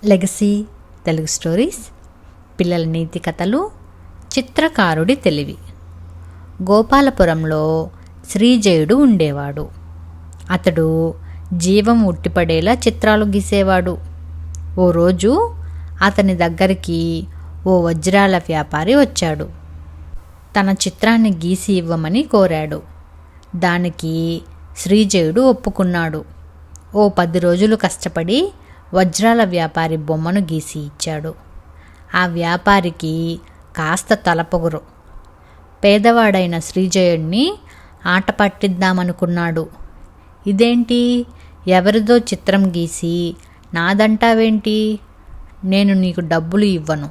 Legacy Telugu stories, పిల్లల నీతి కథలు, చిత్రకారుడి తెలివి. గోపాలపురంలో శ్రీజయుడు ఉండేవాడు. అతడు జీవం ఉట్టిపడేలా చిత్రాలు గీసేవాడు. ఓ రోజు అతని దగ్గరికి ఓ వజ్రాల వ్యాపారి వచ్చాడు. తన చిత్రాన్ని గీసి ఇవ్వమని కోరాడు. దానికి శ్రీజయుడు ఒప్పుకున్నాడు. ఓ 10 రోజులు కష్టపడి వజ్రాల వ్యాపారి బొమ్మను గీసి ఇచ్చాడు. ఆ వ్యాపారికి కాస్త తలపొగరు. పేదవాడైన శ్రీజయుడిని ఆట పట్టిద్దామనుకున్నాడు. ఇదేంటి, ఎవరిదో చిత్రం గీసి నాదంటావేంటి? నేను నీకు డబ్బులు ఇవ్వను.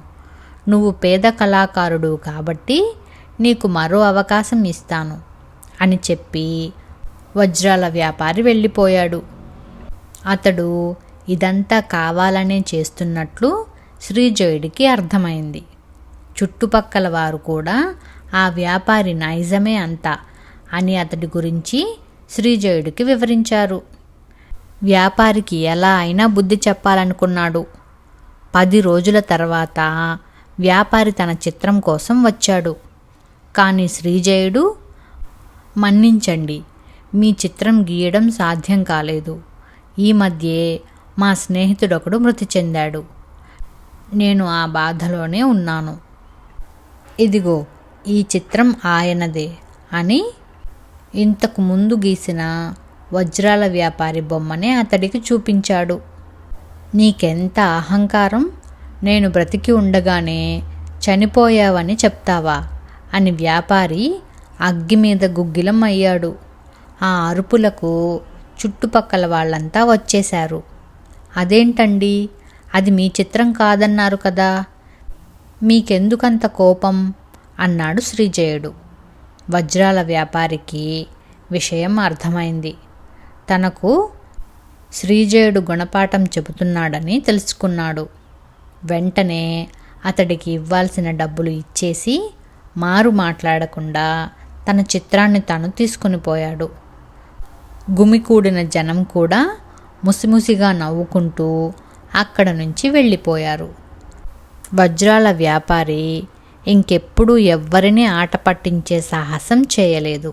నువ్వు పేద కళాకారుడు కాబట్టి నీకు మరో అవకాశం ఇస్తాను అని చెప్పి వజ్రాల వ్యాపారి వెళ్ళిపోయాడు. అతడు ఇదంతా కావాలనే చేస్తున్నట్లు శ్రీజయుడికి అర్థమైంది. చుట్టుపక్కల వారు కూడా ఆ వ్యాపారి నైజమే అంతా అని అతడి గురించి శ్రీజయుడికి వివరించారు. వ్యాపారికి ఎలా అయినా బుద్ధి చెప్పాలనుకున్నాడు. 10 రోజుల తర్వాత వ్యాపారి తన చిత్రం కోసం వచ్చాడు. కానీ శ్రీజయుడు, మన్నించండి, మీ చిత్రం గీయడం సాధ్యం కాలేదు. ఈ మధ్యే మా స్నేహితుడొకడు మృతి చెందాడు. నేను ఆ బాధలోనే ఉన్నాను. ఇదిగో ఈ చిత్రం ఆయనదే అని ఇంతకు ముందు గీసిన వజ్రాల వ్యాపారి బొమ్మనే అతడికి చూపించాడు. నీకెంత అహంకారం! నేను బ్రతికి ఉండగానే చనిపోయావని చెప్తావా అని వ్యాపారి అగ్గి మీద గుగ్గిలం అయ్యాడు. ఆ అరుపులకు చుట్టుపక్కల వాళ్ళంతా వచ్చేశారు. అదేంటండి, అది మీ చిత్రం కాదన్నారు కదా, మీకెందుకంత కోపం అన్నాడు శ్రీజయుడు. వజ్రాల వ్యాపారికి విషయం అర్థమైంది. తనకు శ్రీజయుడు గుణపాఠం చెబుతున్నాడని తెలుసుకున్నాడు. వెంటనే అతడికి ఇవ్వాల్సిన డబ్బులు ఇచ్చేసి మారు మాట్లాడకుండా తన చిత్రాన్ని తను తీసుకుని పోయాడు. గుమికూడిన జనం కూడా ముసిముసిగా నవ్వుకుంటూ అక్కడ నుంచి వెళ్ళిపోయారు. వజ్రాల వ్యాపారి ఇంకెప్పుడూ ఎవ్వరినీ ఆట పట్టించే సాహసం చేయలేదు.